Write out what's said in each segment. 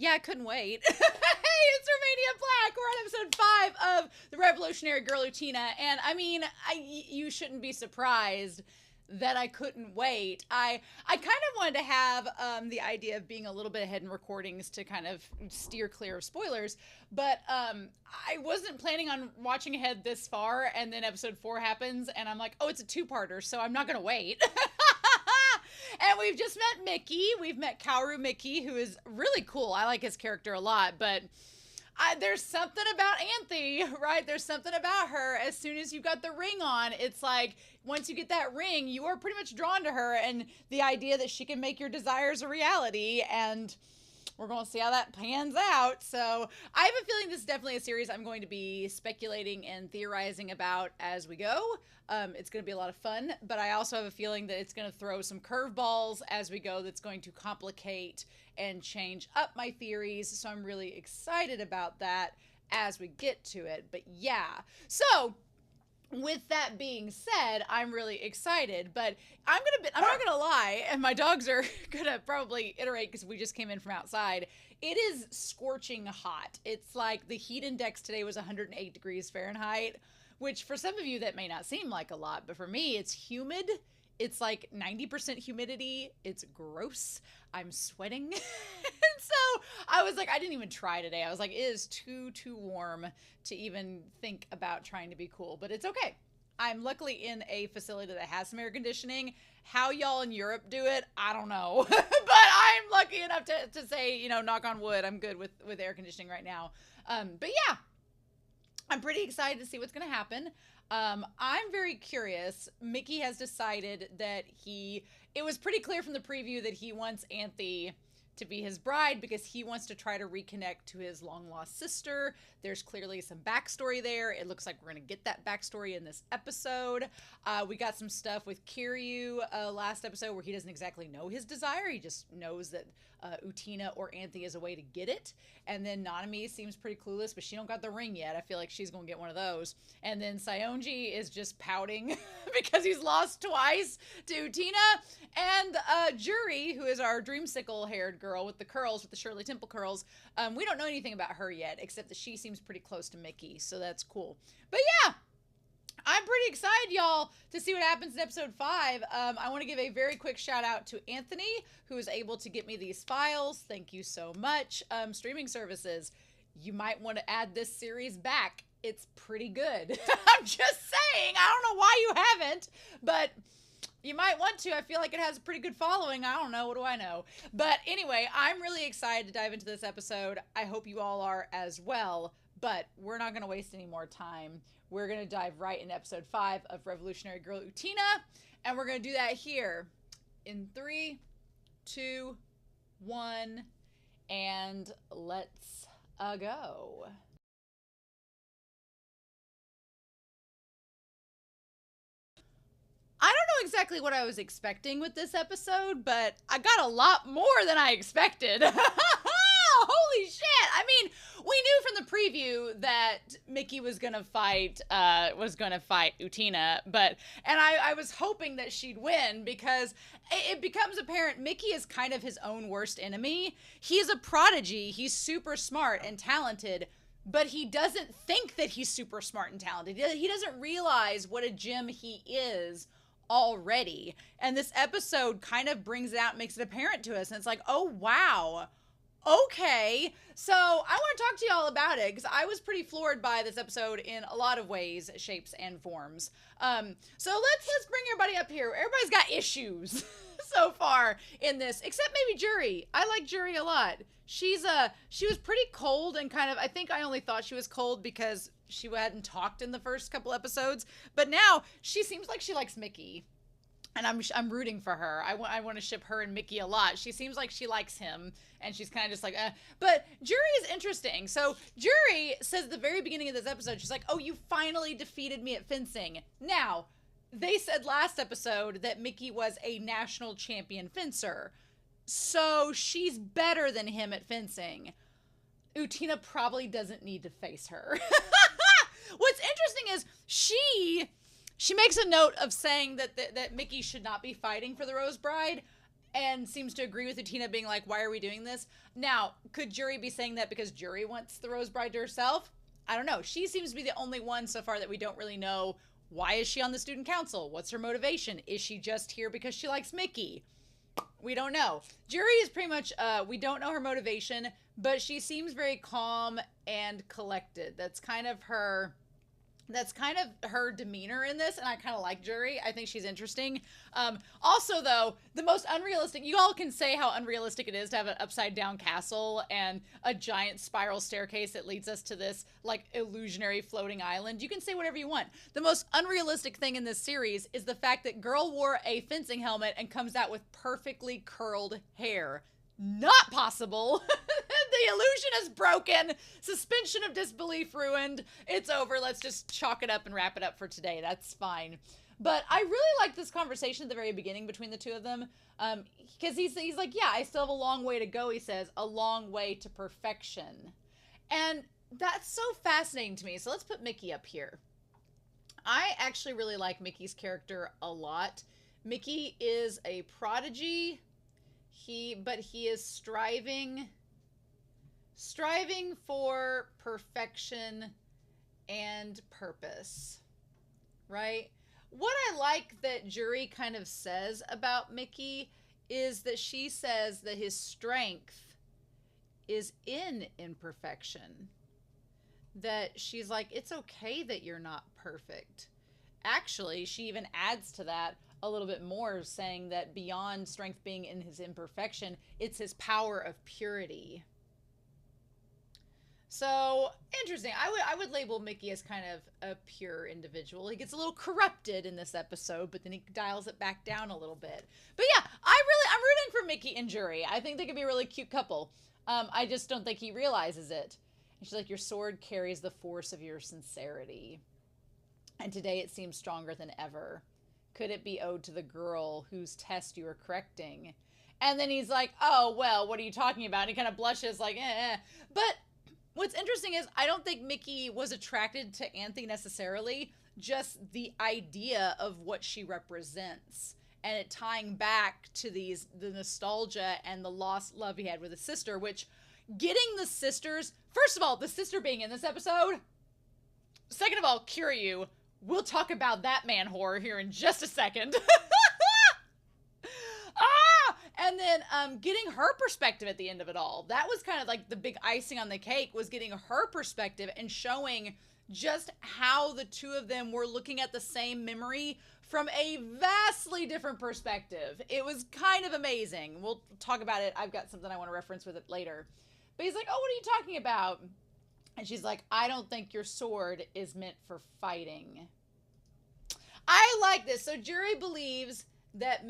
Yeah, I couldn't wait. Hey, it's Romania Black. We're on episode 5 of The Revolutionary Girl Utena. And I mean, you shouldn't be surprised that I couldn't wait. I kind of wanted to have the idea of being a little bit ahead in recordings to kind of steer clear of spoilers, but I wasn't planning on watching ahead this far, and then episode 4 happens, and I'm like, oh, it's a two-parter, so I'm not gonna wait. And we've just met Miki. We've met KIRYUU Miki, who is really cool. I like his character a lot, but there's something about Anthy, right? There's something about her. As soon as you got the ring on, it's like, once you get that ring, you are pretty much drawn to her, and the idea that she can make your desires a reality, and we're going to see how that pans out. So I have a feeling this is definitely a series I'm going to be speculating and theorizing about as we go. It's going to be a lot of fun, but I also have a feeling that it's going to throw some curveballs as we go that's going to complicate and change up my theories. So I'm really excited about that as we get to it. But yeah, so with that being said, I'm really excited, but I'm not gonna lie, and my dogs are gonna probably iterate because we just came in from outside. It is scorching hot. It's like the heat index today was 108 degrees Fahrenheit, which for some of you that may not seem like a lot, but for me it's humid. It's like 90% humidity. It's gross. I'm sweating. And so I was like, I didn't even try today. I was like, it is too warm to even think about trying to be cool, but it's okay. I'm luckily in a facility that has some air conditioning. How y'all in Europe do it, I don't know. But I'm lucky enough to say, you know, knock on wood, I'm good with air conditioning right now. But yeah, I'm pretty excited to see what's going to happen. I'm very curious. Miki has decided that it was pretty clear from the preview that he wants Anthy to be his bride because he wants to try to reconnect to his long-lost sister. There's clearly some backstory there. It looks like we're going to get that backstory in this episode. We got some stuff with KIRYUU last episode where he doesn't exactly know his desire. He just knows that Utena or Anthy is a way to get it. And then Nanami seems pretty clueless, but she don't got the ring yet. I feel like she's going to get one of those. And then Saionji is just pouting because he's lost twice to Utena. And Juri, who is our dreamsicle-haired girl with the curls, with the Shirley Temple curls, we don't know anything about her yet, except that she seems pretty close to Miki, so that's cool. But yeah, I'm pretty excited, y'all, to see what happens in episode 5. I want to give a very quick shout out to Anthony, who is able to get me these files. Thank you so much. Streaming services, you might want to add this series back. It's pretty good. I'm just saying. I don't know why you haven't, but you might want to. I feel like it has a pretty good following. I don't know. What do I know? But anyway, I'm really excited to dive into this episode. I hope you all are as well. But we're not going to waste any more time. We're going to dive right into episode 5 of Revolutionary Girl Utena. And we're going to do that here in 3, 2, 1. And let's go. I don't know exactly what I was expecting with this episode, but I got a lot more than I expected. Holy shit! I mean, we knew from the preview that Miki was gonna fight Utena, and I was hoping that she'd win because it becomes apparent Miki is kind of his own worst enemy. He's a prodigy. He's super smart and talented, but he doesn't think that he's super smart and talented. He doesn't realize what a gem he is already. And this episode kind of brings it out, makes it apparent to us. And it's like, oh, wow. Okay. So I want to talk to y'all about it because I was pretty floored by this episode in a lot of ways, shapes, and forms. So let's bring everybody up here. Everybody's got issues so far in this, except maybe Juri. I like Juri a lot. She was pretty cold and kind of, I think I only thought she was cold because she hadn't talked in the first couple episodes, but now she seems like she likes Miki. And I'm rooting for her. I want to ship her and Miki a lot. She seems like she likes him, and she's kind of just like, But Juri is interesting. So Juri says at the very beginning of this episode, she's like, oh, you finally defeated me at fencing. Now, they said last episode that Miki was a national champion fencer. So she's better than him at fencing. Utena probably doesn't need to face her. What's interesting is she makes a note of saying that Miki should not be fighting for the Rose Bride. and seems to agree with Utena being like, why are we doing this? Now, could Jury be saying that because Jury wants the Rose Bride to herself? I don't know. She seems to be the only one so far that we don't really know. Why is she on the student council? What's her motivation? Is she just here because she likes Miki? We don't know. Jury is pretty much, we don't know her motivation, but she seems very calm and collected. That's kind of her demeanor in this, and I kind of like Jury. I think she's interesting. Also, though, the most unrealistic, you all can say how unrealistic it is to have an upside down castle and a giant spiral staircase that leads us to this like illusionary floating island. You can say whatever you want. The most unrealistic thing in this series is the fact that girl wore a fencing helmet and comes out with perfectly curled hair. Not possible. The illusion is broken. Suspension of disbelief ruined. It's over. Let's just chalk it up and wrap it up for today. That's fine. But I really like this conversation at the very beginning between the two of them. Because he's like, yeah, I still have a long way to go, he says. A long way to perfection. And that's so fascinating to me. So let's put Miki up here. I actually really like Miki's character a lot. Miki is a prodigy. But he is striving for perfection and purpose, right? What I like that Jury kind of says about Miki is that she says that his strength is in imperfection. That she's like, it's okay that you're not perfect. Actually, she even adds to that a little bit more, saying that beyond strength being in his imperfection, it's his power of purity. So interesting. I would label Miki as kind of a pure individual. He gets a little corrupted in this episode, but then he dials it back down a little bit. But yeah, I'm rooting for Miki and Jury. I think they could be a really cute couple. I just don't think he realizes it. And she's like, your sword carries the force of your sincerity. And today it seems stronger than ever. Could it be owed to the girl whose test you were correcting? And then he's like, oh, well, what are you talking about? And he kind of blushes like, eh. But what's interesting is I don't think Miki was attracted to Anthy necessarily, just the idea of what she represents. And it tying back to the nostalgia and the lost love he had with his sister, which getting the sisters, first of all, the sister being in this episode. Second of all, KIRYUU. We'll talk about that man whore here in just a second. And then getting her perspective at the end of it all. That was kind of like the big icing on the cake, was getting her perspective and showing just how the two of them were looking at the same memory from a vastly different perspective. It was kind of amazing. We'll talk about it. I've got something I want to reference with it later. But he's like, oh, what are you talking about? And she's like, I don't think your sword is meant for fighting. I like this. So Jury believes that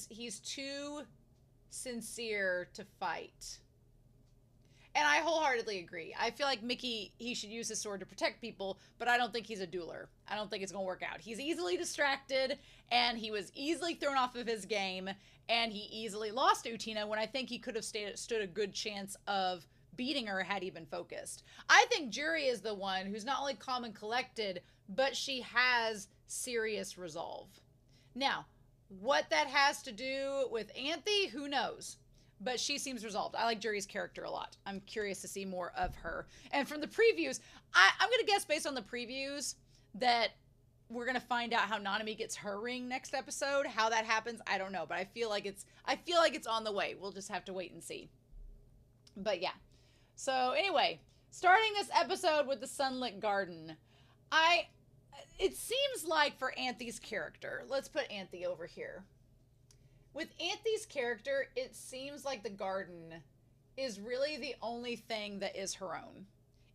he's too sincere to fight. And I wholeheartedly agree. I feel like Miki, he should use his sword to protect people, but I don't think he's a dueler. I don't think it's going to work out. He's easily distracted, and he was easily thrown off of his game, and he easily lost to Utena when I think he could have stood a good chance of beating her had he been focused. I think Jury is the one who's not only calm and collected, but she has serious resolve. Now, what that has to do with Anthy, who knows? But she seems resolved. I like Jury's character a lot. I'm curious to see more of her. And from the previews, I'm going to guess based on the previews that we're going to find out how Nanami gets her ring next episode. How that happens, I don't know. But I feel like it's on the way. We'll just have to wait and see. But yeah. So anyway, starting this episode with the Sunlit Garden. It seems like for Anthy's character, let's put Anthy over here. With Anthy's character, it seems like the garden is really the only thing that is her own.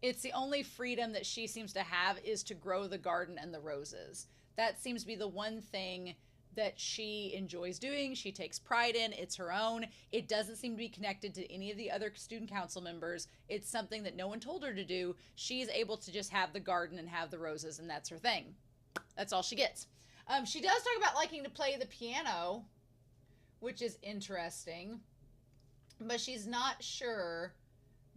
It's the only freedom that she seems to have is to grow the garden and the roses. That seems to be the one thing that she enjoys doing. She takes pride in. It's her own. It doesn't seem to be connected to any of the other student council members. It's something that no one told her to do. She's able to just have the garden and have the roses, and that's her thing. That's all she gets. She does talk about liking to play the piano, which is interesting, but she's not sure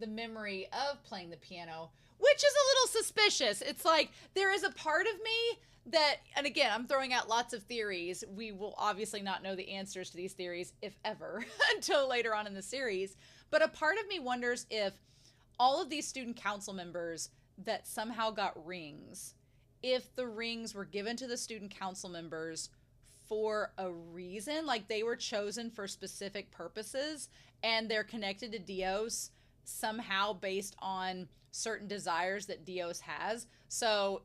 the memory of playing the piano, which is a little suspicious. It's like there is a part of me that, and again, I'm throwing out lots of theories. We will obviously not know the answers to these theories, if ever, until later on in the series. But a part of me wonders if all of these student council members that somehow got rings, if the rings were given to the student council members for a reason, like they were chosen for specific purposes, and they're connected to Dios somehow based on certain desires that Dios has. So,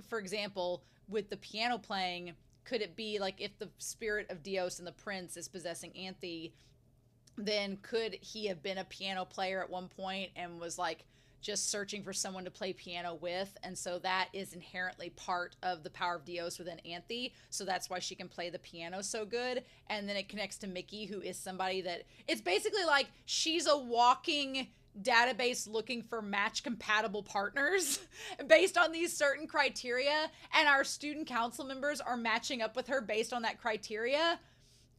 for example, with the piano playing, could it be like if the spirit of Dios and the prince is possessing Anthy, then could he have been a piano player at one point and was like just searching for someone to play piano with? And so that is inherently part of the power of Dios within Anthy. So that's why she can play the piano so good. And then it connects to Miki, who is somebody that it's basically like she's a walking database looking for match compatible partners based on these certain criteria, and our student council members are matching up with her based on that criteria.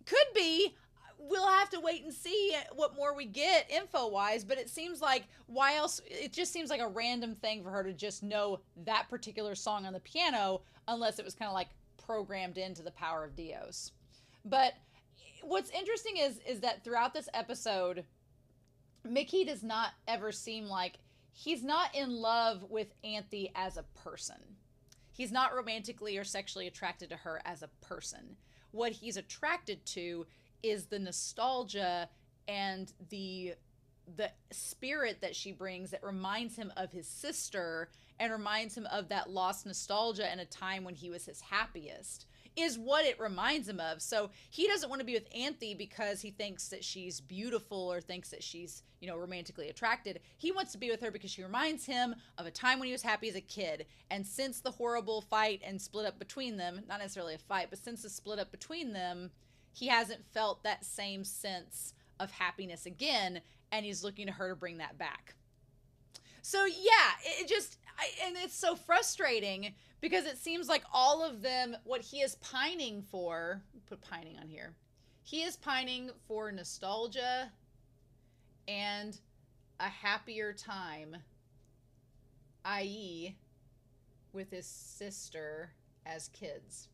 Could be. We'll have to wait and see what more we get info wise, but it seems like why else? It just seems like a random thing for her to just know that particular song on the piano, unless it was kind of like programmed into the power of Dios. But what's interesting is that throughout this episode, Miki does not ever seem like he's not in love with Anthy as a person. He's not romantically or sexually attracted to her as a person. What he's attracted to is the nostalgia and the spirit that she brings that reminds him of his sister and reminds him of that lost nostalgia in a time when he was his happiest, is what it reminds him of. So he doesn't want to be with Anthy because he thinks that she's beautiful or thinks that she's, you know, romantically attracted. He wants to be with her because she reminds him of a time when he was happy as a kid. And since the horrible fight and split up between them, not necessarily a fight, but since the split up between them, he hasn't felt that same sense of happiness again, and he's looking to her to bring that back. So yeah, and it's so frustrating because it seems like all of them, what he is pining for, put pining on here, he is pining for nostalgia and a happier time, i.e. with his sister as kids.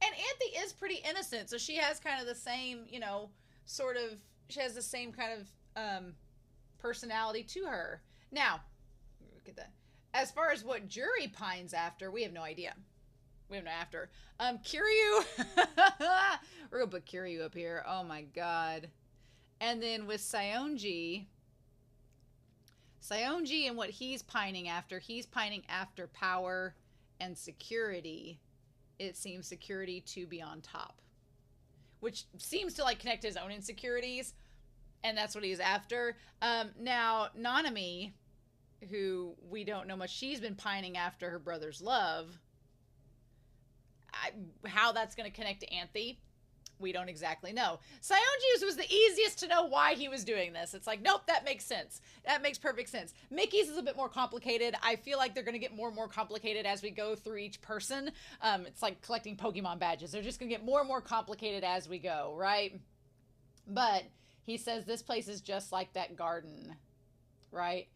And Anthy is pretty innocent, so she has kind of the same, you know, sort of, she has the same kind of personality to her. Now, look at that. As far as what Jury pines after, we have no idea. We have no after. KIRYUU, we're gonna put KIRYUU up here. Oh my god. And then with Saionji and what he's pining after power and security. It seems security to be on top, which seems to like connect his own insecurities, and that's what he's after. Now Nanami, who we don't know much, she's been pining after her brother's love. How that's going to connect to Anthy, we don't exactly know. Saionji's was the easiest to know why he was doing this. It's like, nope, that makes sense. That makes perfect sense. Miki's is a bit more complicated. I feel like they're going to get more and more complicated as we go through each person. It's like collecting Pokemon badges. They're just going to get more and more complicated as we go, right? But he says this place is just like that garden, right?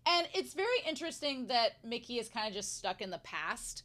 And it's very interesting that Miki is kind of just stuck in the past.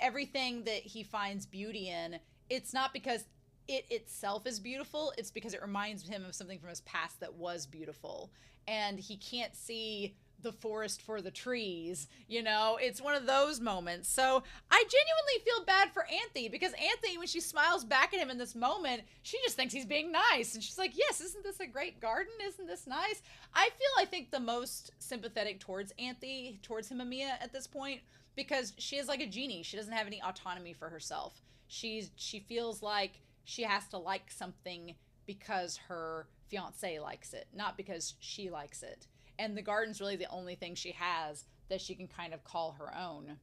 Everything that he finds beauty in, it's not because it itself is beautiful, it's because it reminds him of something from his past that was beautiful. And he can't see the forest for the trees, you know? It's one of those moments. So I genuinely feel bad for Anthy, because Anthy, when she smiles back at him in this moment, she just thinks he's being nice. And she's like, yes, isn't this a great garden? Isn't this nice? I think the most sympathetic towards Anthy, towards Himamiya at this point, because she is like a genie. She doesn't have any autonomy for herself. She feels like she has to like something because her fiance likes it, not because she likes it. And the garden's really the only thing she has that she can kind of call her own.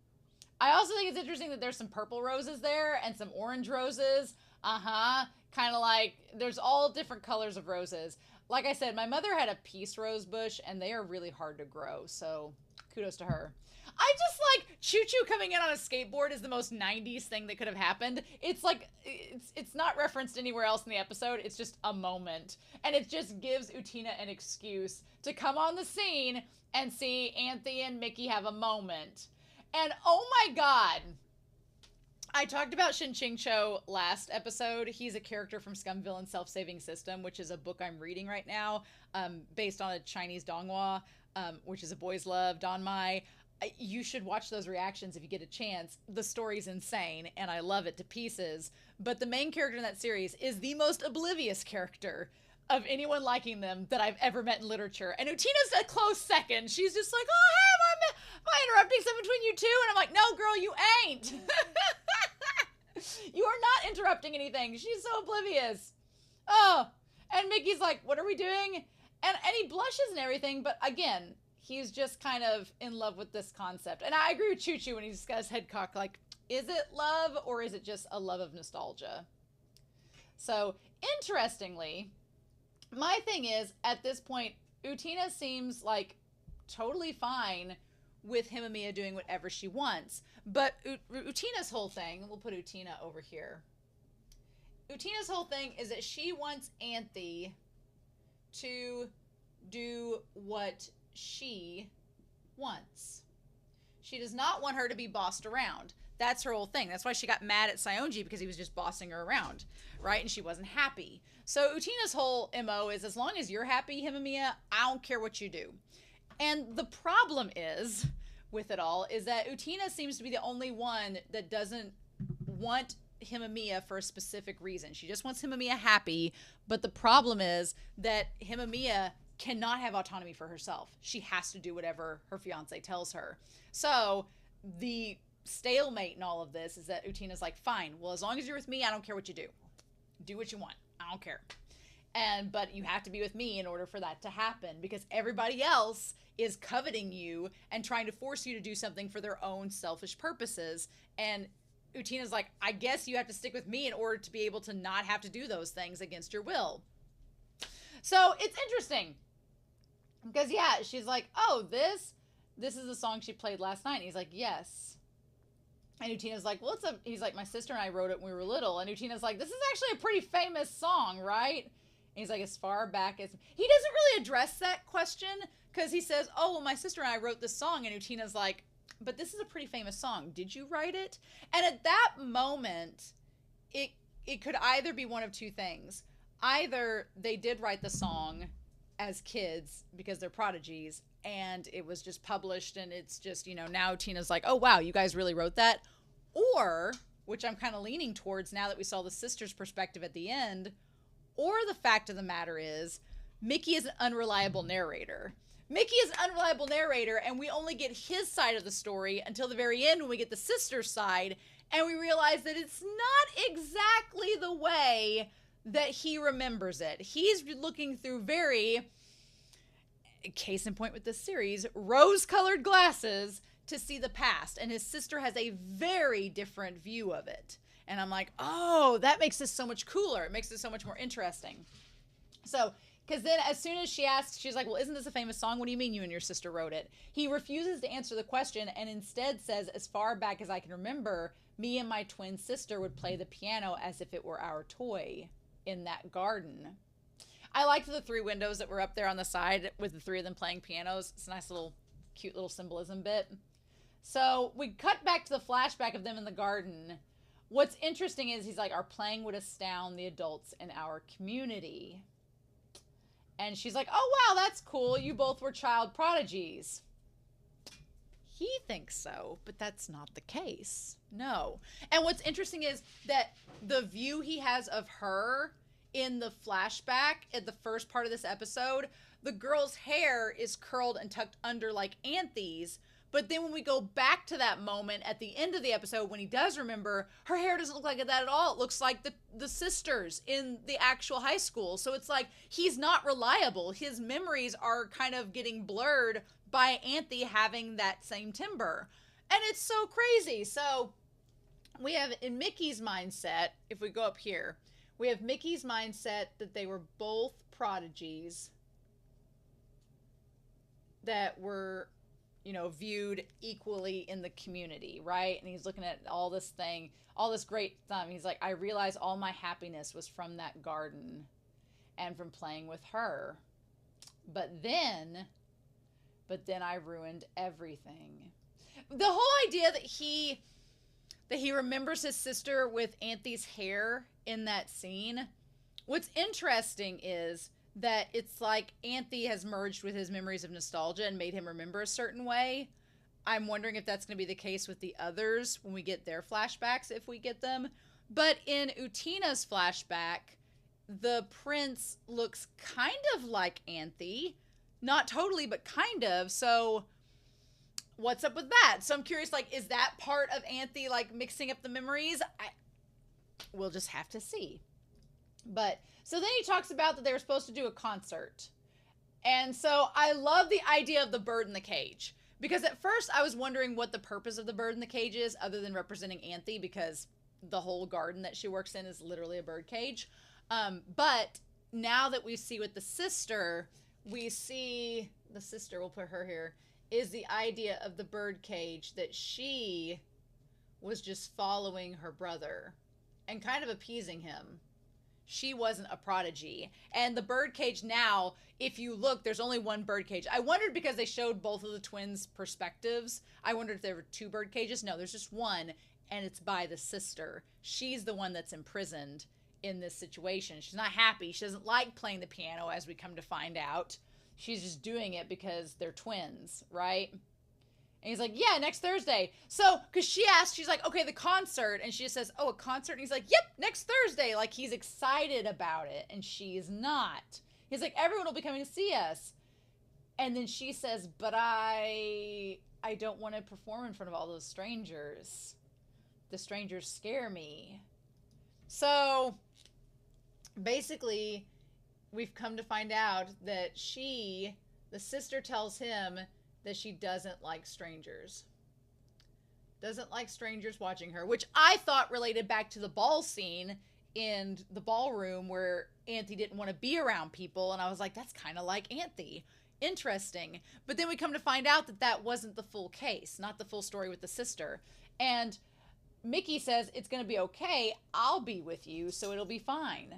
I also think it's interesting that there's some purple roses there and some orange roses. Kind of like there's all different colors of roses. Like I said, my mother had a peace rose bush and they are really hard to grow. So Kudos to her. I just like Choo Choo coming in on a skateboard is the most 90s thing that could have happened. It's like, it's not referenced anywhere else in the episode. It's just a moment. And it just gives Utena an excuse to come on the scene and see Anthy and Miki have a moment. And oh my God, I talked about Shin Ching Cho last episode. He's a character from Scum Villain Self-Saving System, which is a book I'm reading right now, based on a Chinese donghua, which is a boy's love, Donmai. You should watch those reactions if you get a chance. The story's insane, and I love it to pieces. But the main character in that series is the most oblivious character of anyone liking them that I've ever met in literature. And Utena's a close second. She's just like, oh, hey, am I interrupting something between you two? And I'm like, no, girl, you ain't. You are not interrupting anything. She's so oblivious. Oh, and Mickey's like, what are we doing? And he blushes and everything, but again, he's just kind of in love with this concept. And I agree with Choo Choo when he's got his head cocked, like, is it love or is it just a love of nostalgia? So, interestingly, my thing is, at this point, Utena seems like totally fine with Himamiya doing whatever she wants. But Utena's whole thing, we'll put Utena over here. Utena's whole thing is that she wants Anthy to do what she wants. She does not want her to be bossed around. That's her whole thing. That's why she got mad at Saionji, because he was just bossing her around, right? And she wasn't happy. So Utena's whole MO is, as long as you're happy, Himamiya, I don't care what you do. And the problem is, with it all, is that Utena seems to be the only one that doesn't want Himamiya for a specific reason. She just wants Himamiya happy, but the problem is that Himamiya cannot have autonomy for herself. She has to do whatever her fiance tells her. So the stalemate in all of this is that Utena's like, fine, well, as long as you're with me, I don't care what you do. Do what you want. I don't care. But you have to be with me in order for that to happen, because everybody else is coveting you and trying to force you to do something for their own selfish purposes. And Utena's like, I guess you have to stick with me in order to be able to not have to do those things against your will. So it's interesting because, yeah, she's like, oh, this is the song she played last night. And he's like, yes. And Utena's like, well, he's like, my sister and I wrote it when we were little. And Utena's like, this is actually a pretty famous song, right? And he's like, as far back as... He doesn't really address that question, because he says, oh, well, my sister and I wrote this song. And Utena's like, but this is a pretty famous song. Did you write it? And at that moment, it could either be one of two things. Either they did write the song as kids because they're prodigies, and it was just published, and it's just, you know, now Tina's like, oh, wow, you guys really wrote that? Or, which I'm kind of leaning towards now that we saw the sister's perspective at the end, or the fact of the matter is, Miki is an unreliable narrator. Miki is an unreliable narrator, and we only get his side of the story until the very end when we get the sister's side, and we realize that it's not exactly the way that he remembers it. He's looking through very, case in point with this series, rose-colored glasses to see the past, and his sister has a very different view of it. And I'm like, oh, that makes this so much cooler. It makes this so much more interesting. So, because then as soon as she asks, she's like, well, isn't this a famous song? What do you mean you and your sister wrote it? He refuses to answer the question and instead says, as far back as I can remember, me and my twin sister would play the piano as if it were our toy in that garden. I liked the three windows that were up there on the side with the three of them playing pianos. It's a nice little, cute little symbolism bit. So we cut back to the flashback of them in the garden. What's interesting is he's like, our playing would astound the adults in our community. And she's like, oh, wow, that's cool. You both were child prodigies. He thinks so, but that's not the case. No. And what's interesting is that the view he has of her in the flashback at the first part of this episode, the girl's hair is curled and tucked under like Anthy's. But then when we go back to that moment at the end of the episode, when he does remember, her hair doesn't look like that at all. It looks like the sisters in the actual high school. So it's like, he's not reliable. His memories are kind of getting blurred by Anthy having that same timbre. And it's so crazy. So we have in Miki's mindset, if we go up here, we have Miki's mindset that they were both prodigies that were you know, viewed equally in the community, right? And he's looking at all this thing, all this great stuff. He's like, I realized all my happiness was from that garden and from playing with her. But then I ruined everything. The whole idea that he remembers his sister with Anthy's hair in that scene. What's interesting is that it's like Anthy has merged with his memories of nostalgia and made him remember a certain way. I'm wondering if that's going to be the case with the others when we get their flashbacks, if we get them. But in Utena's flashback, the prince looks kind of like Anthy. Not totally, but kind of. So what's up with that? So I'm curious, like, is that part of Anthy, like, mixing up the memories? We'll just have to see. But, so then he talks about that they were supposed to do a concert. And so I love the idea of the bird in the cage. Because at first I was wondering what the purpose of the bird in the cage is, other than representing Anthy, because the whole garden that she works in is literally a bird cage. But now that we see with the sister, we see the sister, we'll put her here, is the idea of the bird cage that she was just following her brother and kind of appeasing him. She wasn't a prodigy. And the bird cage now, if you look, there's only one bird cage. I wondered, because they showed both of the twins' perspectives, I wondered if there were two bird cages. No, there's just one, and it's by the sister. She's the one that's imprisoned in this situation. She's not happy. She doesn't like playing the piano, as we come to find out. She's just doing it because they're twins, right? And he's like, yeah, next Thursday. So, because she asked, she's like, okay, the concert. And she just says, oh, a concert? And he's like, yep, next Thursday. Like, he's excited about it. And she's not. He's like, everyone will be coming to see us. And then she says, but I don't want to perform in front of all those strangers. The strangers scare me. So, basically, we've come to find out that the sister tells him that she doesn't like strangers. Doesn't like strangers watching her, which I thought related back to the ball scene in the ballroom where Anthy didn't want to be around people. And I was like, that's kind of like Anthy. Interesting. But then we come to find out that that wasn't the full case, not the full story with the sister. And Miki says, it's going to be okay. I'll be with you, so it'll be fine.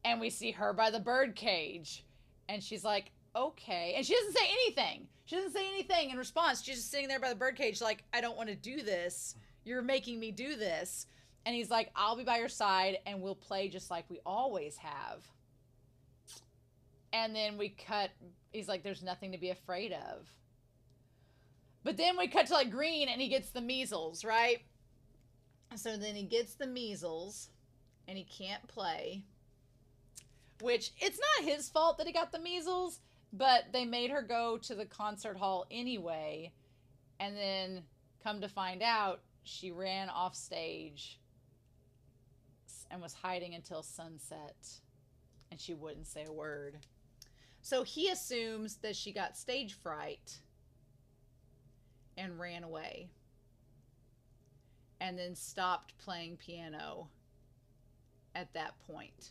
And we see her by the bird cage. And she's like, okay. And she doesn't say anything. She doesn't say anything in response. She's just sitting there by the birdcage like, I don't want to do this. You're making me do this. And he's like, I'll be by your side and we'll play just like we always have. And then we cut. He's like, there's nothing to be afraid of. But then we cut to like Green and he gets the measles, right? So then he gets the measles and he can't play. Which, it's not his fault that he got the measles. But they made her go to the concert hall anyway. And then, come to find out, she ran off stage and was hiding until sunset. And she wouldn't say a word. So he assumes that she got stage fright and ran away. And then stopped playing piano at that point.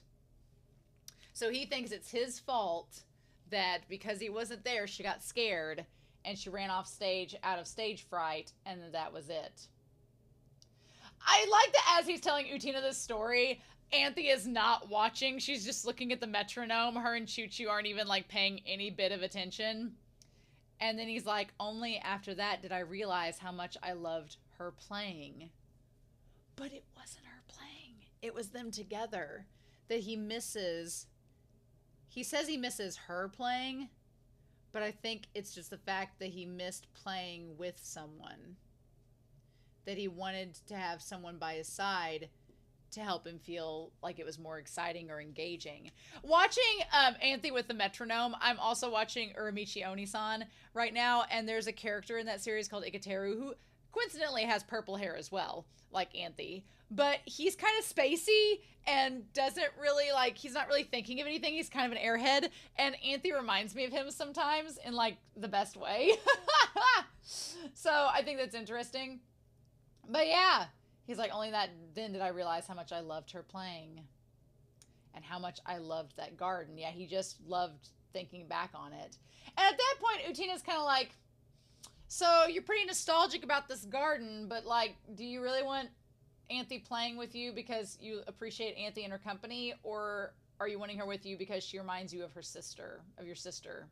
So he thinks it's his fault that because he wasn't there, she got scared and she ran off stage out of stage fright, and that was it. I like that as he's telling Utena this story, Anthy is not watching. She's just looking at the metronome. Her and Choo-Choo aren't even like paying any bit of attention. And then he's like, only after that did I realize how much I loved her playing. But it wasn't her playing. It was them together that he misses. He says he misses her playing, but I think it's just the fact that he missed playing with someone. That he wanted to have someone by his side to help him feel like it was more exciting or engaging. Watching Anthy with the metronome, I'm also watching Uramichi Onisan right now, and there's a character in that series called Ikateru who coincidentally has purple hair as well, like Anthy. But he's kind of spacey and doesn't really, like, he's not really thinking of anything. He's kind of an airhead. And Anthy reminds me of him sometimes in, like, the best way. So I think that's interesting. But yeah, he's like, only then did I realize how much I loved her playing. And how much I loved that garden. Yeah, he just loved thinking back on it. And at that point, Utena's kind of like, So you're pretty nostalgic about this garden, but like, do you really want Anthy playing with you because you appreciate Anthy and her company, or are you wanting her with you because she reminds you of her sister, of your sister?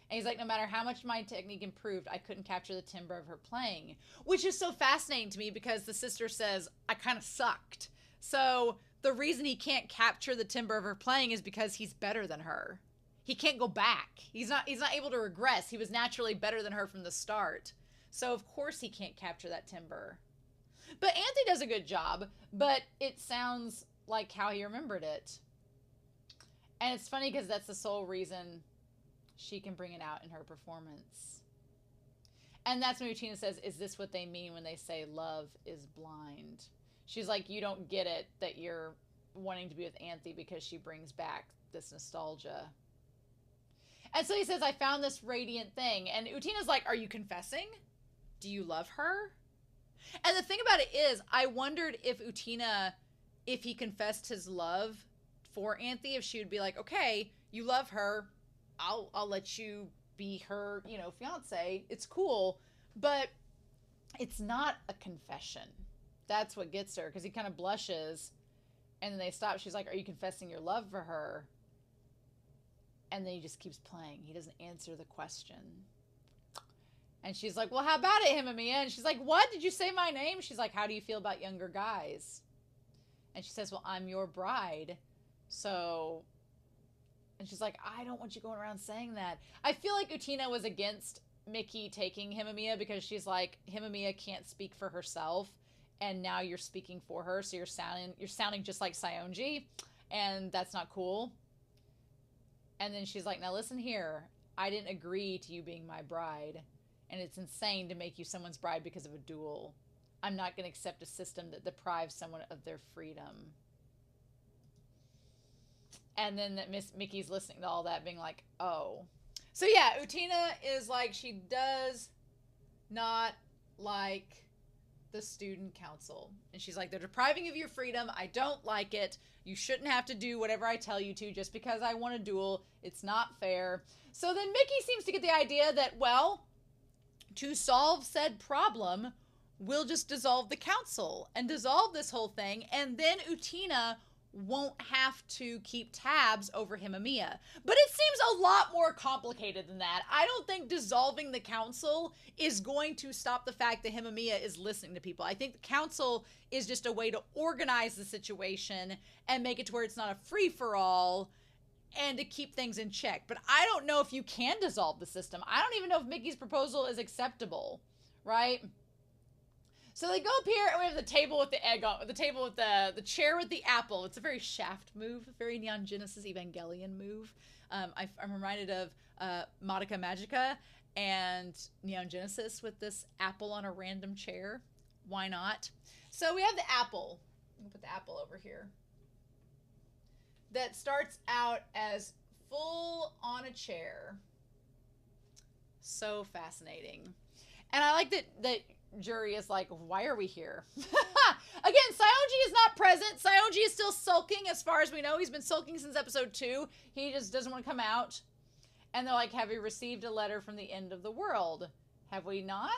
And he's like, no matter how much my technique improved, I couldn't capture the timbre of her playing, which is so fascinating to me because the sister says, I kind of sucked. So the reason he can't capture the timbre of her playing is because he's better than her. He can't go back. He's not able to regress. He was naturally better than her from the start. So of course he can't capture that timbre. But Anthy does a good job, but it sounds like how he remembered it. And it's funny because that's the sole reason she can bring it out in her performance. And that's when Utena says, is this what they mean when they say love is blind? She's like, you don't get it that you're wanting to be with Anthy because she brings back this nostalgia. And so he says, I found this radiant thing. And Utena's like, are you confessing? Do you love her? And the thing about it is, I wondered if Utena, if he confessed his love for Anthy, if she would be like, okay, you love her, I'll let you be her, you know, fiance. It's cool. But it's not a confession. That's what gets her, because he kind of blushes, and then they stop. She's like, are you confessing your love for her? And then he just keeps playing. He doesn't answer the question. And she's like, well, how about it, Himamiya? And she's like, what? Did you say my name? She's like, how do you feel about younger guys? And she says, well, I'm your bride. So... And she's like, I don't want you going around saying that. I feel like Utena was against Miki taking Himamiya because she's like, Himamiya can't speak for herself, and now you're speaking for her, so you're sounding just like Saionji, and that's not cool. And then she's like, now listen here, I didn't agree to you being my bride, and it's insane to make you someone's bride because of a duel. I'm not going to accept a system that deprives someone of their freedom. And then that Miss Mickey's listening to all that, being like, oh. So yeah, Utena is like, she does not like the student council. And she's like, they're depriving you of your freedom. I don't like it. You shouldn't have to do whatever I tell you to just because I want a duel. It's not fair. So then Miki seems to get the idea that, well, to solve said problem, we'll just dissolve the council and dissolve this whole thing. And then Utena won't have to keep tabs over Himamiya. But it seems a lot more complicated than that. I don't think dissolving the council is going to stop the fact that Himamiya is listening to people. I think the council is just a way to organize the situation and make it to where it's not a free-for-all and to keep things in check. But I don't know if you can dissolve the system. I don't even know if Mickey's proposal is acceptable, right? So they go up here, and we have the table with the egg on, the table with the chair with the apple. It's a very Shaft move, very Neon Genesis Evangelion move. I'm reminded of Madoka Magica and Neon Genesis with this apple on a random chair. Why not? So we have the apple. I'm gonna put the apple over here. That starts out as full on a chair. So fascinating. And I like that Jury is like, why are we here? Again, Saionji is not present. Saionji is still sulking as far as we know. He's been sulking since episode 2. He just doesn't want to come out. And they're like, have we received a letter from the end of the world? Have we not?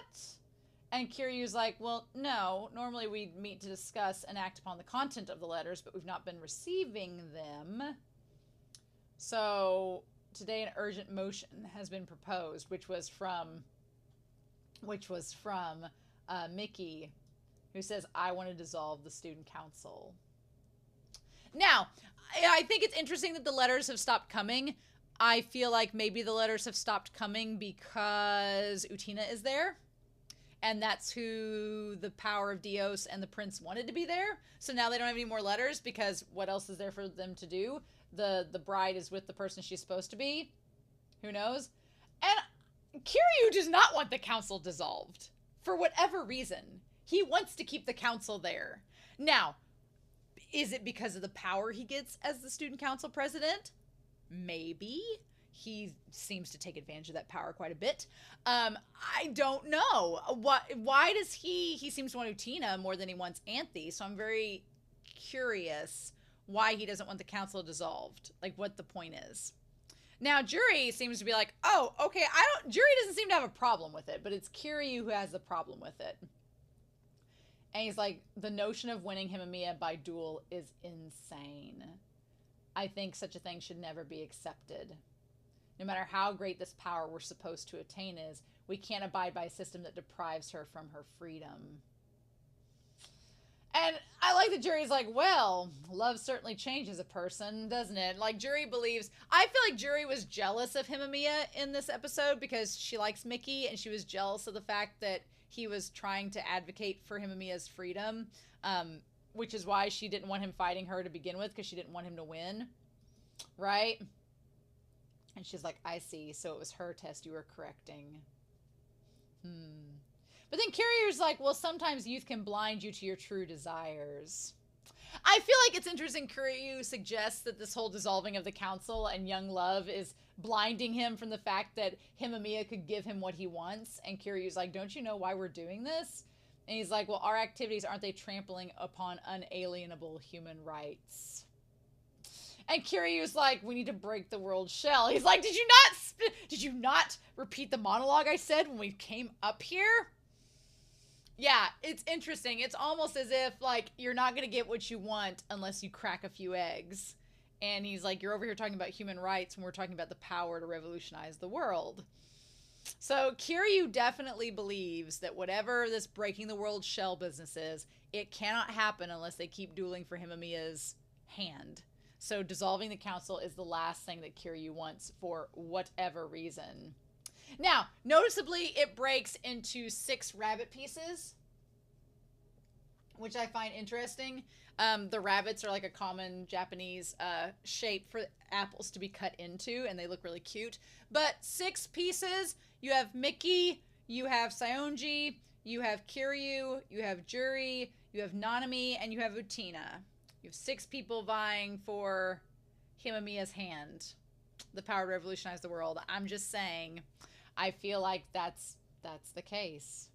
And Kiryuu's like, well, no. Normally we meet to discuss and act upon the content of the letters, but we've not been receiving them. So today an urgent motion has been proposed, which was from Miki, who says, I want to dissolve the student council. Now, I think it's interesting that the letters have stopped coming. I feel like maybe the letters have stopped coming because Utena is there. And that's who the power of Dios and the prince wanted to be there. So now they don't have any more letters because what else is there for them to do? The bride is with the person she's supposed to be. Who knows? And Kiryu does not want the council dissolved. For whatever reason. He wants to keep the council there. Now, is it because of the power he gets as the student council president? Maybe. He seems to take advantage of that power quite a bit. I don't know. Why does he seems to want Utena more than he wants Anthy, so I'm very curious why he doesn't want the council dissolved. Like, what the point is. Now, Jury seems to be like, oh, okay, Jury doesn't seem to have a problem with it, but it's KIRYUU who has the problem with it. And he's like, the notion of winning Himamiya by duel is insane. I think such a thing should never be accepted. No matter how great this power we're supposed to attain is, we can't abide by a system that deprives her from her freedom. And I like that Jury's like, well, love certainly changes a person, doesn't it? Like, Jury believes... I feel like Jury was jealous of Himamiya in this episode because she likes Miki, and she was jealous of the fact that he was trying to advocate for Himamiya's freedom, which is why she didn't want him fighting her to begin with, because she didn't want him to win. Right? And she's like, I see, so it was her test you were correcting. But then KIRYUU's like, well, sometimes youth can blind you to your true desires. I feel like it's interesting KIRYUU suggests that this whole dissolving of the council and young love is blinding him from the fact that Himamiya could give him what he wants. And KIRYUU's like, don't you know why we're doing this? And he's like, well, our activities, aren't they trampling upon unalienable human rights? And KIRYUU's like, we need to break the world shell. He's like, did you not repeat the monologue I said when we came up here? Yeah, it's interesting. It's almost as if, like, you're not going to get what you want unless you crack a few eggs. And he's like, you're over here talking about human rights when we're talking about the power to revolutionize the world. So KIRYUU definitely believes that whatever this breaking the world shell business is, it cannot happen unless they keep dueling for Himamiya's hand. So dissolving the council is the last thing that KIRYUU wants for whatever reason. Now, noticeably, it breaks into 6 rabbit pieces, which I find interesting. The rabbits are like a common Japanese shape for apples to be cut into, and they look really cute. But 6 pieces. You have Miki, you have Saionji, you have KIRYUU, you have Jury, you have Nanami, and you have Utena. You have 6 people vying for Himamiya's hand, the power to revolutionize the world. I'm just saying, I feel like that's the case.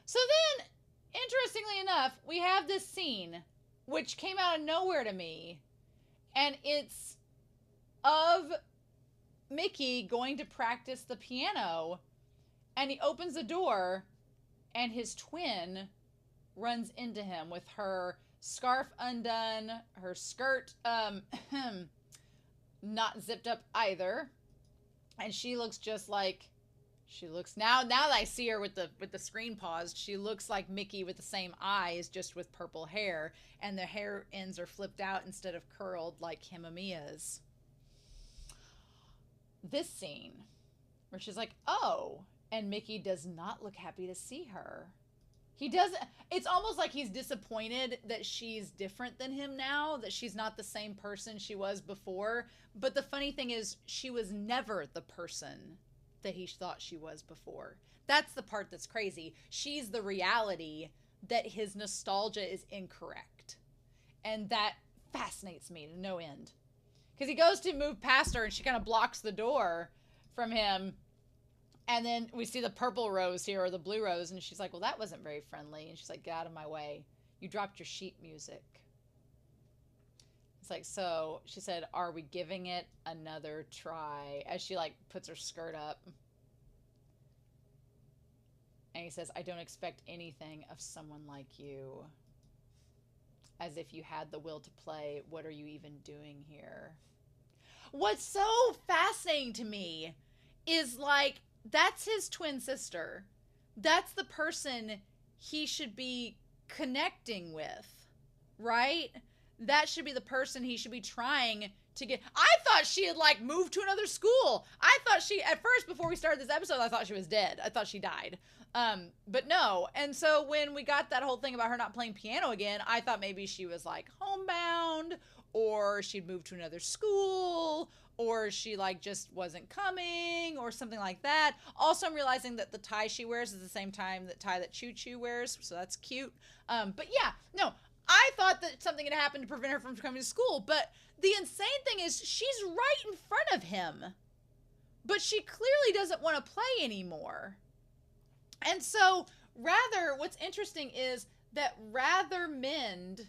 So then, interestingly enough, we have this scene, which came out of nowhere to me, and it's of Miki going to practice the piano, and he opens the door, and his twin runs into him with her scarf undone, her skirt not zipped up either, and she looks just like now that I see her with the screen paused, she looks like Miki with the same eyes, just with purple hair, and the hair ends are flipped out instead of curled like Himamiya's. This scene where she's like, oh, and Miki does not look happy to see her. He doesn't. It's almost like he's disappointed that she's different than him now, that she's not the same person she was before. But the funny thing is, she was never the person that he thought she was before. That's the part that's crazy. She's the reality that his nostalgia is incorrect. And that fascinates me to no end. Because he goes to move past her and she kind of blocks the door from him. And then we see the purple rose here, or the blue rose, and she's like, well, that wasn't very friendly. And she's like, get out of my way. You dropped your sheet music. It's like, so she said, are we giving it another try? As she like puts her skirt up. And he says, I don't expect anything of someone like you. As if you had the will to play. What are you even doing here? What's so fascinating to me is, like, that's his twin sister. That's the person he should be connecting with, right? That should be the person he should be trying to get. I thought she had, like, moved to another school. I thought she, at first, before we started this episode, I thought she was dead. I thought she died. But no. And so when we got that whole thing about her not playing piano again, I thought maybe she was, like, homebound, or she'd moved to another school, or she, like, just wasn't coming, or something like that. Also, I'm realizing that the tie she wears is the same tie that Choo Choo wears, so that's cute. But yeah, no, I thought that something had happened to prevent her from coming to school, but the insane thing is she's right in front of him, but she clearly doesn't want to play anymore. And so, what's interesting is that rather mend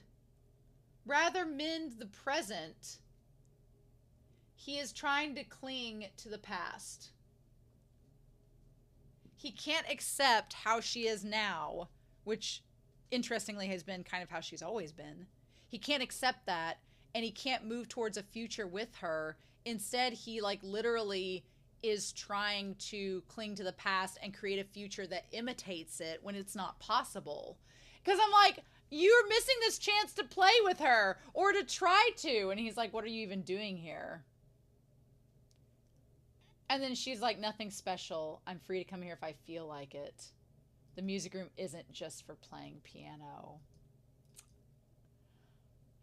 the present, He is trying to cling to the past. He can't accept how she is now, which interestingly has been kind of how she's always been. He can't accept that, and he can't move towards a future with her. Instead, he like literally is trying to cling to the past and create a future that imitates it when it's not possible. Because I'm like, you're missing this chance to play with her or to try to. And he's like, what are you even doing here? And then she's like, nothing special. I'm free to come here if I feel like it. The music room isn't just for playing piano.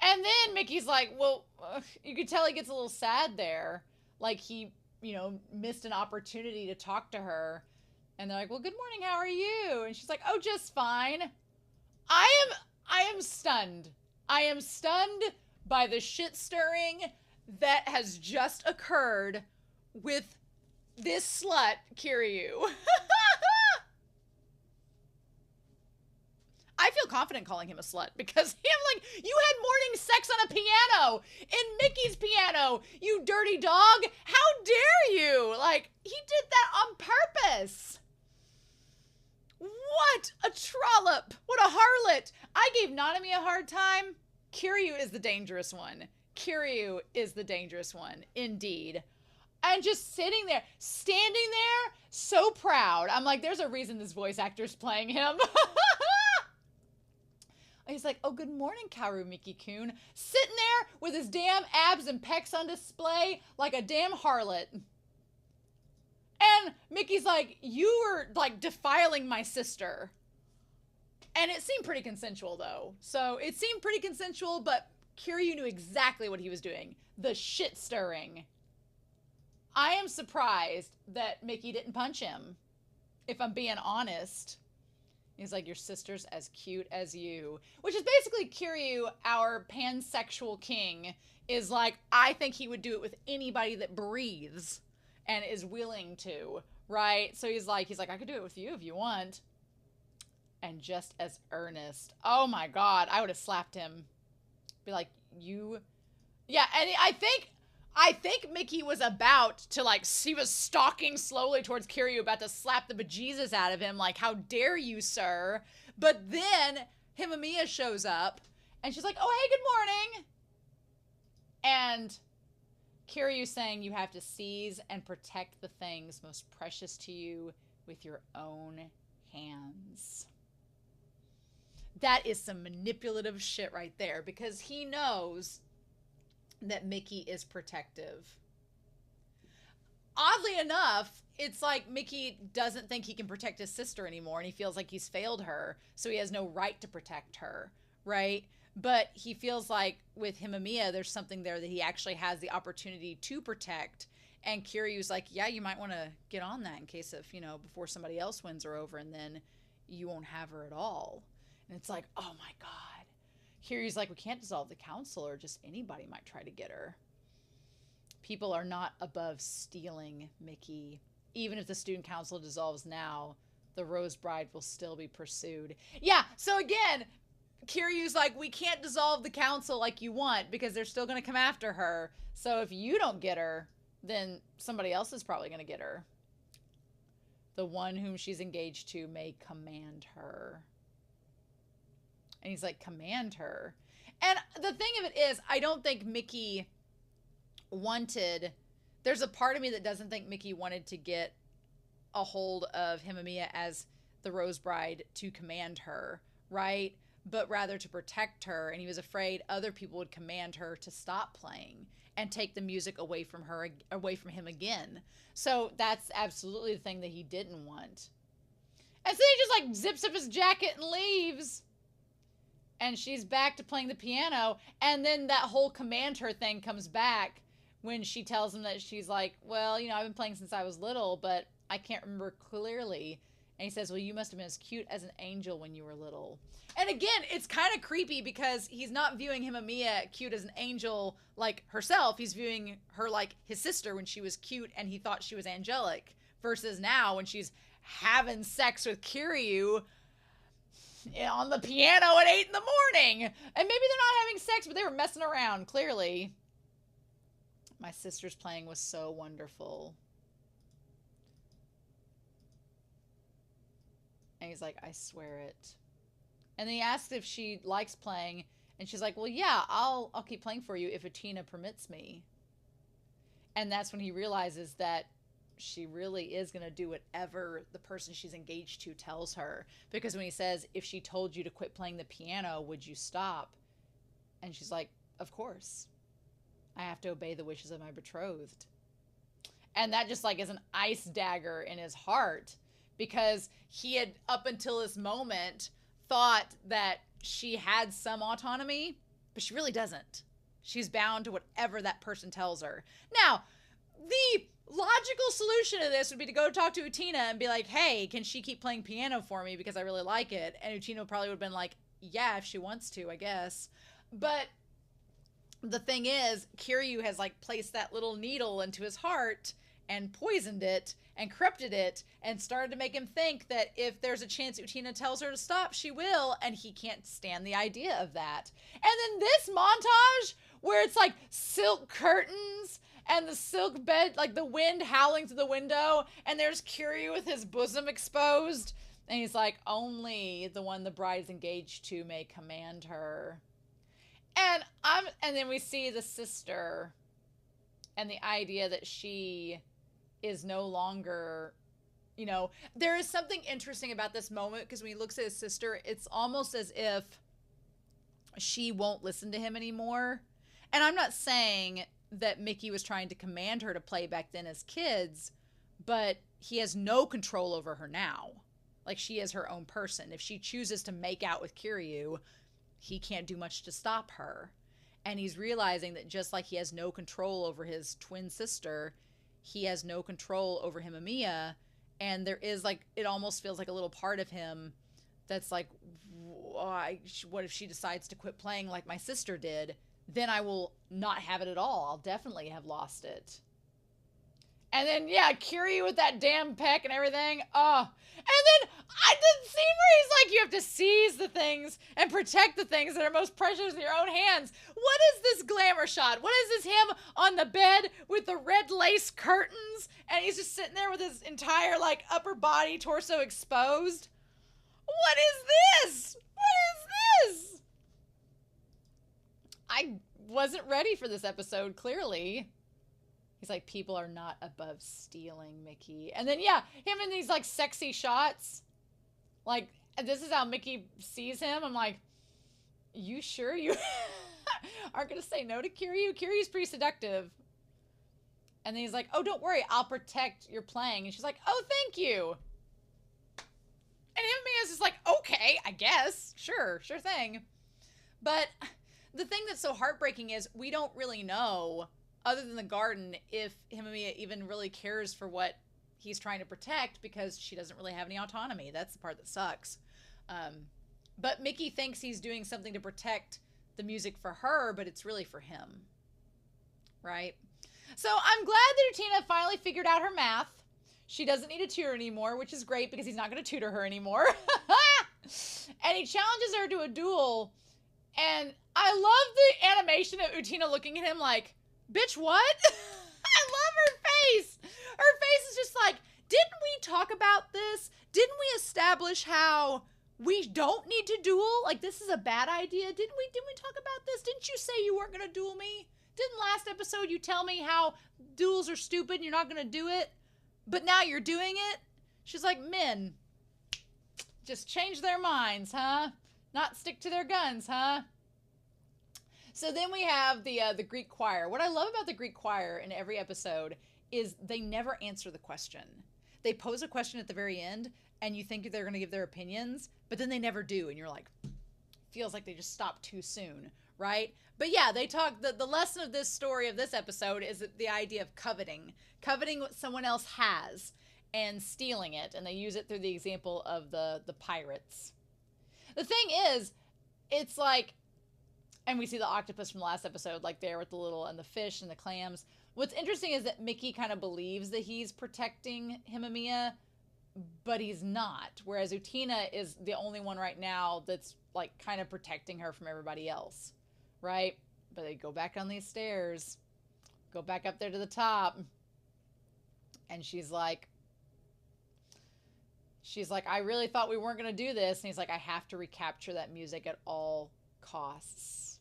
And then Miki's like, well, you could tell he gets a little sad there. Like he, you know, missed an opportunity to talk to her. And they're like, well, good morning, how are you? And she's like, oh, just fine. I am stunned. I am stunned by the shit stirring that has just occurred with this slut, KIRYUU. I feel confident calling him a slut because I'm like, you had morning sex on a piano in Miki's piano, you dirty dog. How dare you? Like, he did that on purpose. What a trollop. What a harlot. I gave Nanami a hard time. KIRYUU is the dangerous one. KIRYUU is the dangerous one, indeed. And just sitting there, standing there, so proud. I'm like, there's a reason this voice actor's playing him. He's like, oh, good morning, Kaoru Miki-kun. Sitting there with his damn abs and pecs on display like a damn harlot. And Miki's like, you were like defiling my sister. And it seemed pretty consensual though. So it seemed pretty consensual, but KIRYUU knew exactly what he was doing. The shit stirring. I am surprised that Miki didn't punch him, if I'm being honest. He's like, your sister's as cute as you. Which is basically KIRYUU, our pansexual king, is like, I think he would do it with anybody that breathes and is willing to, right? So he's like, I could do it with you if you want. And just as earnest. Oh my God, I would have slapped him. Be like, you... Yeah, and I think Miki was about to, like, she was stalking slowly towards KIRYUU, about to slap the bejesus out of him, like, how dare you, sir? But then Himamiya shows up, and she's like, oh, hey, good morning. And KIRYUU saying you have to seize and protect the things most precious to you with your own hands. That is some manipulative shit right there, because he knows that Miki is protective. Oddly enough, it's like Miki doesn't think he can protect his sister anymore, and he feels like he's failed her, so he has no right to protect her, right? But he feels like with Himamiya, there's something there that he actually has the opportunity to protect. And KIRYUU's like, yeah, you might want to get on that in case of, you know, before somebody else wins her over, and then you won't have her at all. And it's like, oh my God. KIRYUU's like, we can't dissolve the council, or just anybody might try to get her. People are not above stealing, Miki. Even if the student council dissolves now, the Rose Bride will still be pursued. Yeah, so again, KIRYUU's like, we can't dissolve the council like you want because they're still going to come after her. So if you don't get her, then somebody else is probably going to get her. The one whom she's engaged to may command her. And he's like, command her. And the thing of it is, I don't think Miki wanted... There's a part of me that doesn't think Miki wanted to get a hold of Himamiya as the Rose Bride to command her, right? But rather to protect her. And he was afraid other people would command her to stop playing and take the music away from her, away from him again. So that's absolutely the thing that he didn't want. And so he just like zips up his jacket and leaves. And she's back to playing the piano. And then that whole command her thing comes back when she tells him that she's like, well, you know, I've been playing since I was little, but I can't remember clearly. And he says, well, you must have been as cute as an angel when you were little. And again, it's kind of creepy because he's not viewing Himamiya cute as an angel like herself. He's viewing her like his sister when she was cute and he thought she was angelic. Versus now when she's having sex with KIRYUU on the piano at 8 in the morning. And maybe they're not having sex, but they were messing around, clearly. My sister's playing was so wonderful. And he's like, I swear it. And then he asks if she likes playing, and she's like, well, yeah, I'll keep playing for you if Utena permits me. And that's when he realizes that she really is going to do whatever the person she's engaged to tells her. Because when he says, if she told you to quit playing the piano, would you stop? And she's like, of course. I have to obey the wishes of my betrothed. And that just like is an ice dagger in his heart, because he had up until this moment thought that she had some autonomy, but she really doesn't. She's bound to whatever that person tells her. Now, the logical solution to this would be to go talk to Utena and be like, hey, can she keep playing piano for me because I really like it? And Utena probably would have been like, yeah, if she wants to, I guess. But the thing is, KIRYUU has like placed that little needle into his heart and poisoned it and corrupted it and started to make him think that if there's a chance Utena tells her to stop, she will, and he can't stand the idea of that. And then this montage where it's like silk curtains and the silk bed, like the wind howling through the window, and there's KIRYUU with his bosom exposed, and he's like, only the one the bride's engaged to may command her. And then we see the sister and the idea that she is no longer, you know, there is something interesting about this moment, because when he looks at his sister, it's almost as if she won't listen to him anymore. And I'm not saying that Miki was trying to command her to play back then as kids, but he has no control over her now. Like, she is her own person. If she chooses to make out with KIRYUU, he can't do much to stop her. And he's realizing that just like he has no control over his twin sister, he has no control over Himamiya. And there is like, it almost feels like a little part of him that's like, why, what if she decides to quit playing like my sister did? Then I will not have it at all. I'll definitely have lost it. And then, yeah, KIRYUU with that damn peck and everything. Oh. And then I did see where he's like, you have to seize the things and protect the things that are most precious in your own hands. What is this glamour shot? What is this him on the bed with the red lace curtains? And he's just sitting there with his entire, like, upper body, torso exposed. What is this? What is this? I wasn't ready for this episode, clearly. He's like, people are not above stealing, Miki. And then, yeah, him in these, like, sexy shots. Like, this is how Miki sees him. I'm like, you sure you aren't going to say no to KIRYUU? KIRYUU's pretty seductive. And then he's like, oh, don't worry, I'll protect your playing. And she's like, oh, thank you. And him is just like, okay, I guess. Sure thing. But the thing that's so heartbreaking is we don't really know, other than the garden, if Himamiya even really cares for what he's trying to protect, because she doesn't really have any autonomy. That's the part that sucks. But Miki thinks he's doing something to protect the music for her, but it's really for him. Right? So I'm glad that Utena finally figured out her math. She doesn't need a tutor anymore, which is great because he's not going to tutor her anymore. And he challenges her to a duel. And I love the animation of Utena looking at him like, bitch, what? I love her face. Her face is just like, didn't we talk about this? Didn't we establish how we don't need to duel? Like, this is a bad idea. Didn't we talk about this? Didn't you say you weren't going to duel me? Didn't last episode you tell me how duels are stupid and you're not going to do it? But now you're doing it? She's like, men just change their minds, huh? Not stick to their guns, huh? So then we have the Greek choir. What I love about the Greek choir in every episode is they never answer the question. They pose a question at the very end, and you think they're going to give their opinions, but then they never do, and you're like, feels like they just stopped too soon, right? But yeah, they talk, the lesson of this story of this episode is the idea of coveting what someone else has and stealing it, and they use it through the example of the pirates. The thing is, it's like, and we see the octopus from the last episode, like there with the little, and the fish and the clams. What's interesting is that Miki kind of believes that he's protecting Himamiya, but he's not. Whereas Utena is the only one right now that's like kind of protecting her from everybody else, right? But they go back on these stairs. Go back up there to the top. And she's like, I really thought we weren't going to do this. And he's like, I have to recapture that music at all costs.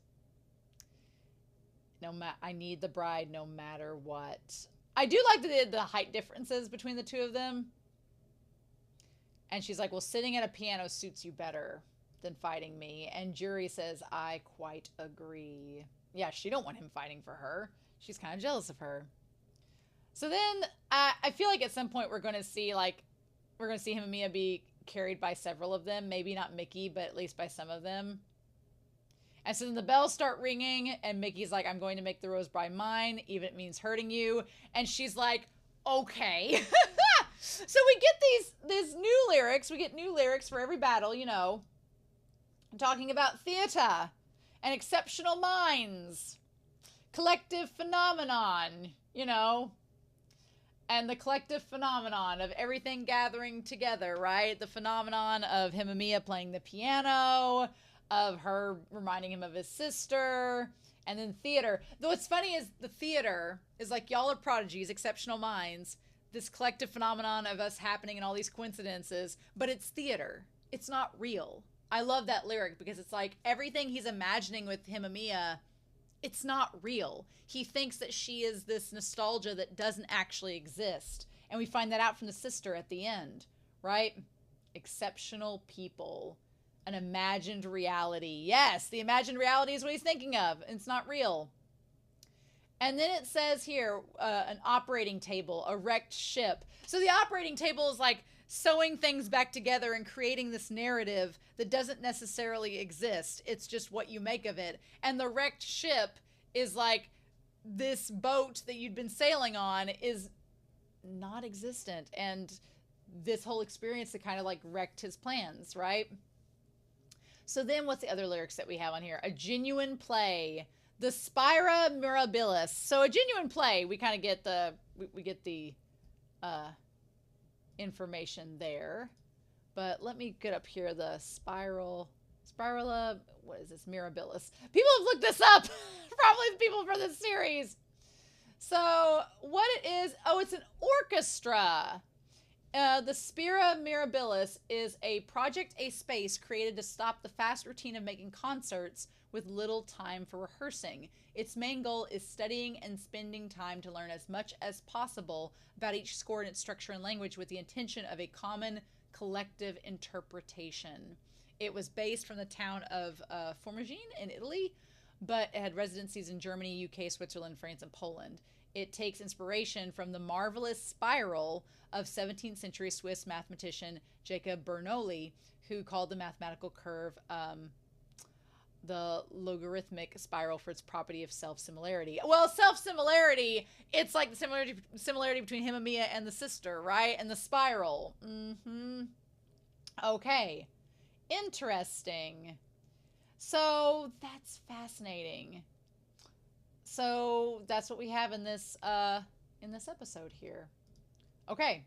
I need the bride no matter what. I do like the height differences between the two of them. And she's like, well, sitting at a piano suits you better than fighting me. And Jury says, I quite agree. Yeah, she don't want him fighting for her. She's kind of jealous of her. So then I feel like at some point we're going to see him and Mia be carried by several of them. Maybe not Miki, but at least by some of them. And so then the bells start ringing, and Mickey's like, I'm going to make the Rose Bride mine, even if it means hurting you. And she's like, okay. So we get these new lyrics. We get new lyrics for every battle, you know. I'm talking about theater and exceptional minds, collective phenomenon, you know. And the collective phenomenon of everything gathering together, right? The phenomenon of him and Mia playing the piano, of her reminding him of his sister, and then theater. Though what's funny is the theater is like, y'all are prodigies, exceptional minds, this collective phenomenon of us happening and all these coincidences, but it's theater. It's not real. I love that lyric because it's like everything he's imagining with him and Mia, it's not real. He thinks that she is this nostalgia that doesn't actually exist. And we find that out from the sister at the end, right? Exceptional people. An imagined reality. Yes, the imagined reality is what he's thinking of. It's not real. And then it says here, an operating table, a wrecked ship. So the operating table is like sewing things back together and creating this narrative that doesn't necessarily exist. It's just what you make of it. And the wrecked ship is like this boat that you'd been sailing on is not existent. And this whole experience that kind of like wrecked his plans, right? So then what's the other lyrics that we have on here? A genuine play. The Spira Mirabilis. So a genuine play, we kind of get the, we get the information there. But let me get up here, the Spirala, what is this? Mirabilis. People have looked this up. Probably the people for this series. So what it is, oh, it's an orchestra. The Spira Mirabilis is a project, a space created to stop the fast routine of making concerts with little time for rehearsing. Its main goal is studying and spending time to learn as much as possible about each score and its structure and language with the intention of a common collective interpretation. It was based from the town of Formigine in Italy, but it had residencies in Germany, UK, Switzerland, France, and Poland. It takes inspiration from the marvelous spiral of 17th century Swiss mathematician Jacob Bernoulli, who called the mathematical curve the logarithmic spiral for its property of self-similarity. Well, self-similarity, it's like the similarity between him and Mia and the sister, right? And the spiral. Okay. Interesting. So that's fascinating. So that's what we have in this episode here. Okay.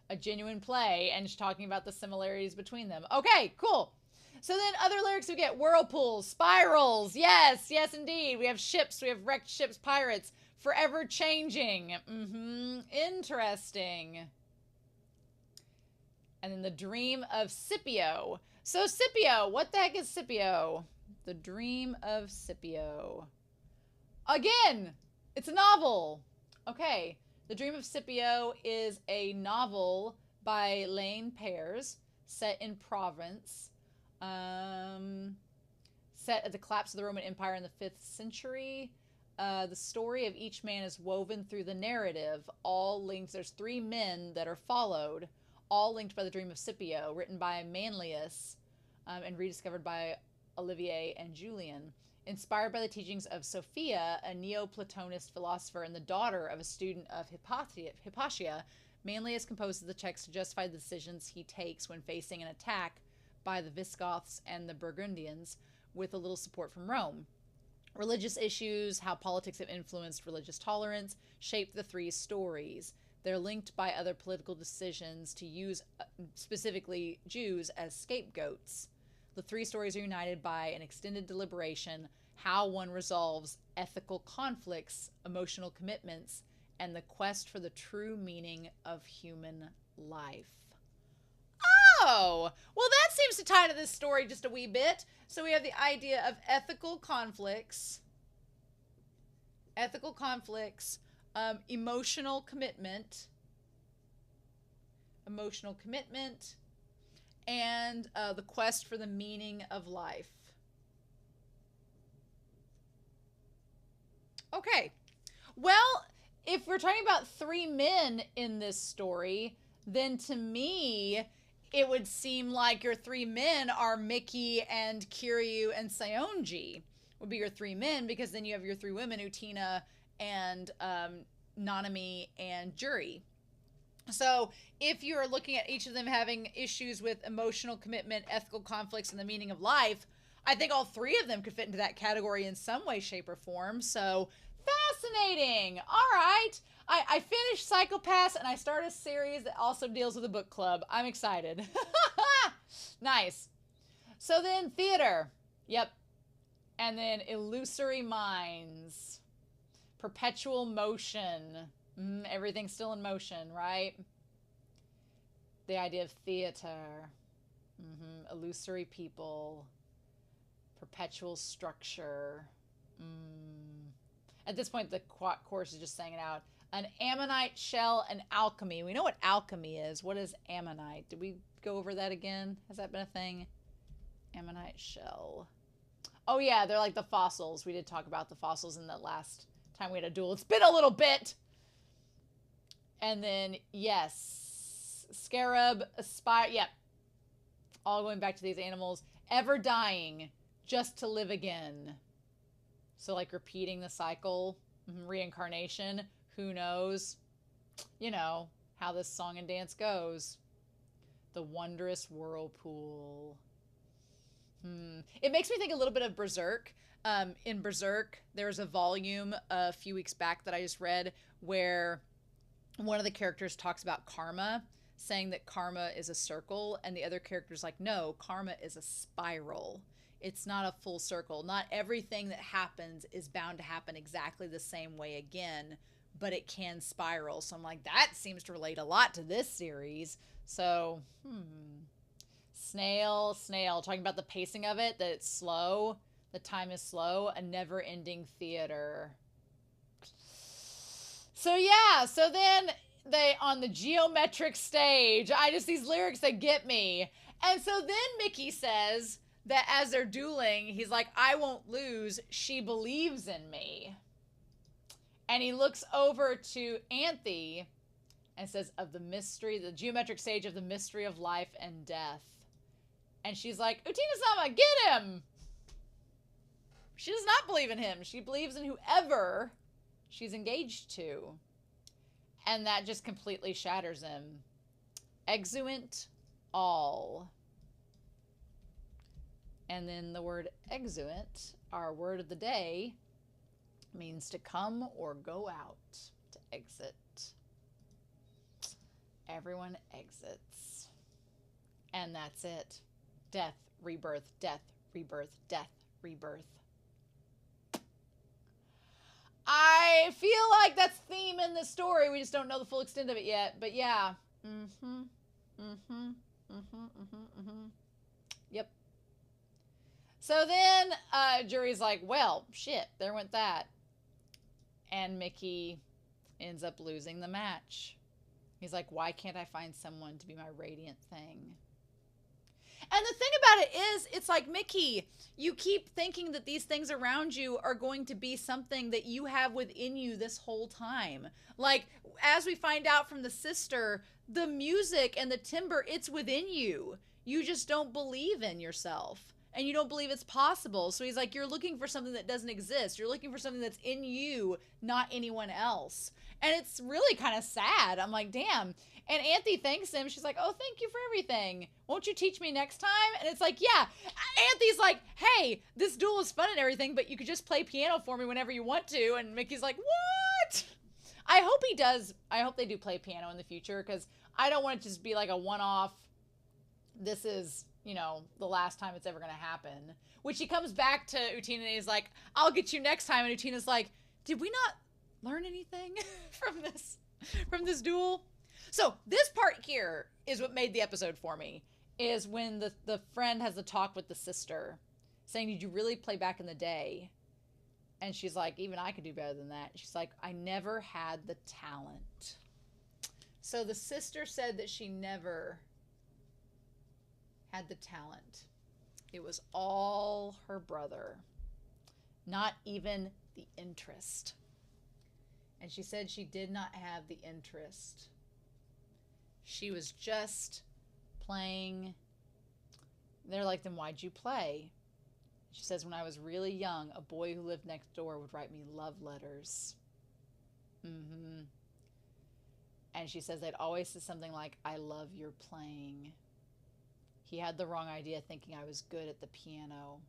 A genuine play, and she's talking about the similarities between them. Okay, cool. So then other lyrics we get: whirlpools, spirals. Yes, yes indeed. We have ships, we have wrecked ships, pirates, forever changing. Interesting. And then the dream of Scipio. So Scipio, what the heck is Scipio? The dream of Scipio. Again, it's a novel. Okay. The Dream of Scipio is a novel by Lane Pears, set in Provence, set at the collapse of the Roman Empire in the 5th century. The story of each man is woven through the narrative, all linked. There's 3 men that are followed, all linked by the Dream of Scipio, written by Manlius and rediscovered by Olivier and Julian. Inspired by the teachings of Sophia, a Neoplatonist philosopher and the daughter of a student of Hypatia, Manlius composes the text to justify the decisions he takes when facing an attack by the Visigoths and the Burgundians, with a little support from Rome. Religious issues, how politics have influenced religious tolerance, shape the 3 stories. They're linked by other political decisions to use specifically Jews as scapegoats. The 3 stories are united by an extended deliberation, how one resolves ethical conflicts, emotional commitments, and the quest for the true meaning of human life. Oh, well, that seems to tie to this story just a wee bit. So we have the idea of ethical conflicts, emotional commitment, and the quest for the meaning of life. Okay, well, if we're talking about 3 men in this story, then to me, it would seem like your 3 men are Miki and KIRYUU and Saionji would be your 3 men, because then you have your 3 women, Utena and Nanami and Juri. So if you're looking at each of them having issues with emotional commitment, ethical conflicts, and the meaning of life, I think all 3 of them could fit into that category in some way, shape, or form. So fascinating. All right. I finished Psychopaths, and I started a series that also deals with a book club. I'm excited. Nice. So then theater. Yep. And then illusory minds. Perpetual motion. Everything's still in motion, right? The idea of theater. Illusory people. Perpetual structure. At this point, the course is just saying it out. An ammonite shell and alchemy. We know what alchemy is. What is ammonite? Did we go over that again? Has that been a thing? Ammonite shell. Oh yeah, they're like the fossils. We did talk about the fossils in the last time we had a duel. It's been a little bit. And then, yes, scarab, aspire. Yep. All going back to these animals. Ever dying, just to live again. So like repeating the cycle. Reincarnation. Who knows? You know, how this song and dance goes. The wondrous whirlpool. It makes me think a little bit of Berserk. In Berserk, there's a volume a few weeks back that I just read where one of the characters talks about karma, saying that karma is a circle, and the other character's like, no, karma is a spiral. It's not a full circle. Not everything that happens is bound to happen exactly the same way again, but it can spiral. So I'm like, that seems to relate a lot to this series. So, Snail, talking about the pacing of it, that it's slow, the time is slow, a never-ending theater. So yeah, so then they, on the geometric stage, these lyrics that get me. And so then Miki says that as they're dueling, he's like, I won't lose, she believes in me. And he looks over to Anthy and says, of the mystery, the geometric stage of the mystery of life and death. And she's like, Utena-sama, get him! She does not believe in him. She believes in whoever she's engaged to. And that just completely shatters him. Exuent all. And then the word exuent, our word of the day, means to come or go out, to exit. Everyone exits. And that's it. Death, rebirth, death, rebirth, death, rebirth. I feel like that's theme in this story. We just don't know the full extent of it yet. But yeah. Yep. So then Juri's like, well, shit, there went that. And Miki ends up losing the match. He's like, why can't I find someone to be my radiant thing? And the thing about it is, it's like, Miki, you keep thinking that these things around you are going to be something that you have within you this whole time. Like, as we find out from the sister, the music and the timbre, it's within you. You just don't believe in yourself. And you don't believe it's possible. So he's like, you're looking for something that doesn't exist. You're looking for something that's in you, not anyone else. And it's really kind of sad. I'm like, damn. And Anthy thanks him. She's like, oh, thank you for everything. Won't you teach me next time? And it's like, yeah. Anthy's like, hey, this duel is fun and everything, but you could just play piano for me whenever you want to. And Mickey's like, what? I hope he does. I hope they do play piano in the future, because I don't want it to just be like a one-off. This is, you know, the last time it's ever going to happen. Which he comes back to Utena and he's like, I'll get you next time. And Utena's like, did we not learn anything from this duel? So this part here is what made the episode for me, is when the friend has the talk with the sister saying, did you really play back in the day? And she's like, even I could do better than that. She's like, I never had the talent. So the sister said that she never had the talent. It was all her brother, not even the interest. And she said she did not have the interest. She was just playing. They're like, then why'd you play? She says, when I was really young, a boy who lived next door would write me love letters. And she says they'd always say something like, I love your playing. He had the wrong idea, thinking I was good at the piano.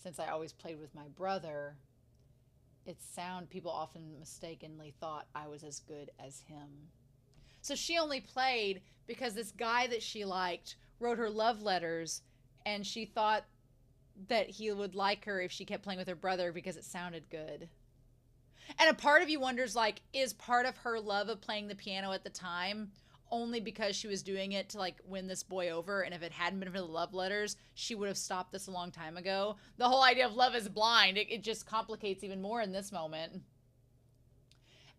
Since I always played with my brother, people often mistakenly thought I was as good as him. So she only played because this guy that she liked wrote her love letters, and she thought that he would like her if she kept playing with her brother because it sounded good. And a part of you wonders, like, is part of her love of playing the piano at the time only because she was doing it to, like, win this boy over, and if it hadn't been for the love letters, she would have stopped this a long time ago? The whole idea of love is blind, it just complicates even more in this moment.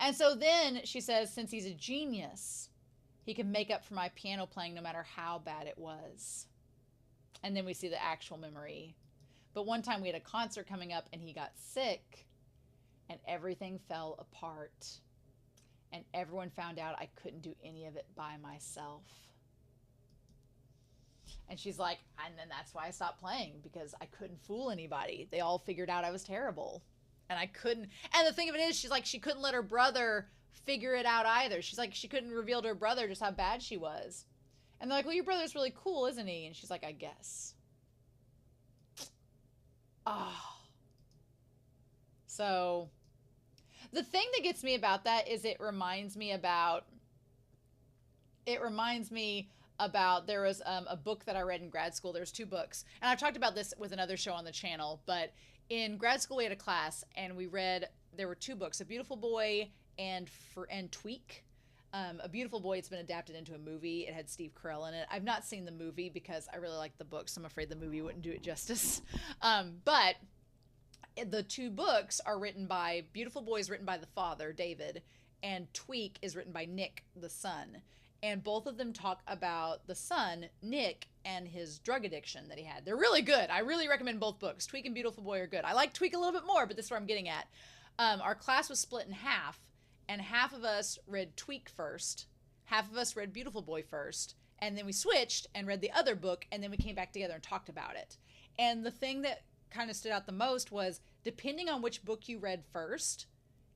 And so then she says, since he's a genius, he can make up for my piano playing no matter how bad it was. And then we see the actual memory. But one time we had a concert coming up and he got sick and everything fell apart. And everyone found out I couldn't do any of it by myself. And she's like, and then that's why I stopped playing, because I couldn't fool anybody. They all figured out I was terrible. And I couldn't. And the thing of it is, she's like, she couldn't let her brother figure it out either. She's like, she couldn't reveal to her brother just how bad she was. And they're like, well, your brother's really cool, isn't he? And she's like, I guess. Oh. So the thing that gets me about that is it reminds me about, there was a book that I read in grad school. There's 2 books. And I've talked about this with another show on the channel, but in grad school we had a class and we read, there were 2 books, A Beautiful Boy and Tweak. A Beautiful Boy, it's been adapted into a movie. It had Steve Carell in it. I've not seen the movie because I really like the book, so I'm afraid the movie wouldn't do it justice. But the 2 books are written by, Beautiful Boy is written by the father, David, and Tweak is written by Nick, the son. And both of them talk about the son, Nick, and his drug addiction that he had. They're really good. I really recommend both books. Tweak and Beautiful Boy are good. I like Tweak a little bit more, but this is where I'm getting at. Our class was split in half, and half of us read Tweak first, half of us read Beautiful Boy first, and then we switched and read the other book, and then we came back together and talked about it. And the thing that kind of stood out the most was, depending on which book you read first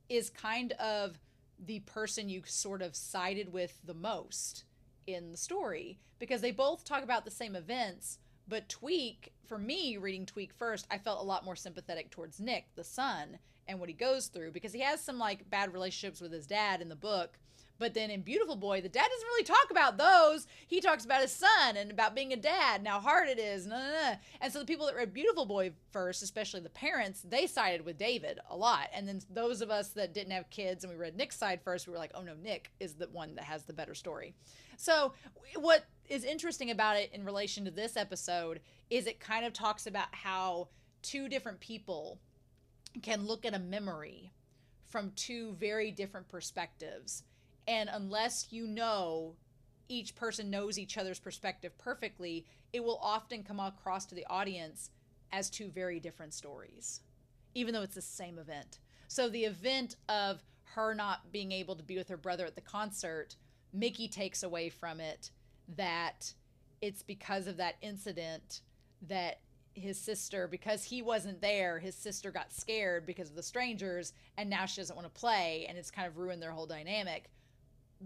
is kind of the person you sort of sided with the most in the story, because they both talk about the same events. But Tweak, for me, reading Tweak first, I felt a lot more sympathetic towards Nick, the son, and what he goes through, because he has some like bad relationships with his dad in the book. But then in Beautiful Boy, the dad doesn't really talk about those. He talks about his son and about being a dad and how hard it is. And so the people that read Beautiful Boy first, especially the parents, they sided with David a lot. And then those of us that didn't have kids and we read Nick's side first, we were like, oh no, Nick is the one that has the better story. So what is interesting about it in relation to this episode is it kind of talks about how 2 different people can look at a memory from 2 very different perspectives. And unless you know each person knows each other's perspective perfectly, it will often come across to the audience as 2 very different stories, even though it's the same event. So the event of her not being able to be with her brother at the concert, Miki takes away from it that it's because of that incident that his sister, because he wasn't there, his sister got scared because of the strangers, and now she doesn't want to play, and it's kind of ruined their whole dynamic.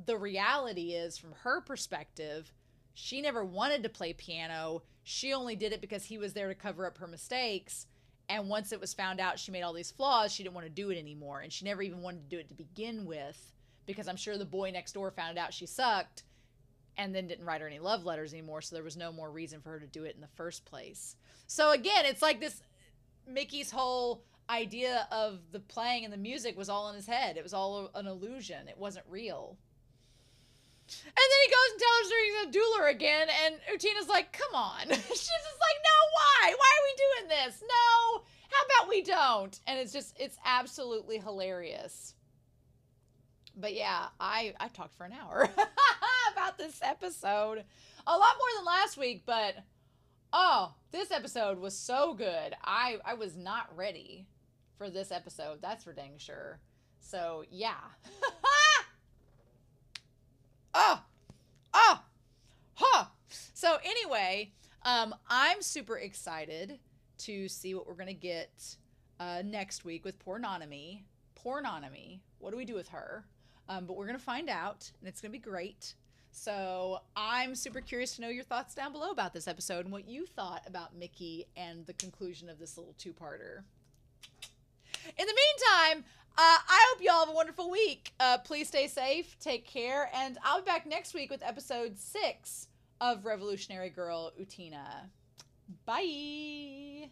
The reality is, from her perspective, she never wanted to play piano. She only did it because he was there to cover up her mistakes. And once it was found out she made all these flaws, she didn't want to do it anymore. And she never even wanted to do it to begin with, because I'm sure the boy next door found out she sucked and then didn't write her any love letters anymore, so there was no more reason for her to do it in the first place. So again, it's like this, Miki's whole idea of the playing and the music was all in his head. It was all an illusion. It wasn't real. And then he goes and tells her he's a dueler again, and Utena's like, come on. She's just like, no, why? Why are we doing this? No, how about we don't? And it's absolutely hilarious. But yeah, I talked for an hour about this episode. A lot more than last week, but oh, this episode was so good. I was not ready for this episode. That's for dang sure. So yeah. So anyway, I'm super excited to see what we're going to get next week with Pornonomy. Pornonomy. What do we do with her? But we're going to find out, and it's going to be great. So I'm super curious to know your thoughts down below about this episode and what you thought about Miki and the conclusion of this little two-parter. In the meantime, I hope y'all have a wonderful week. Please stay safe, take care, and I'll be back next week with episode 6 of Revolutionary Girl Utena. Bye!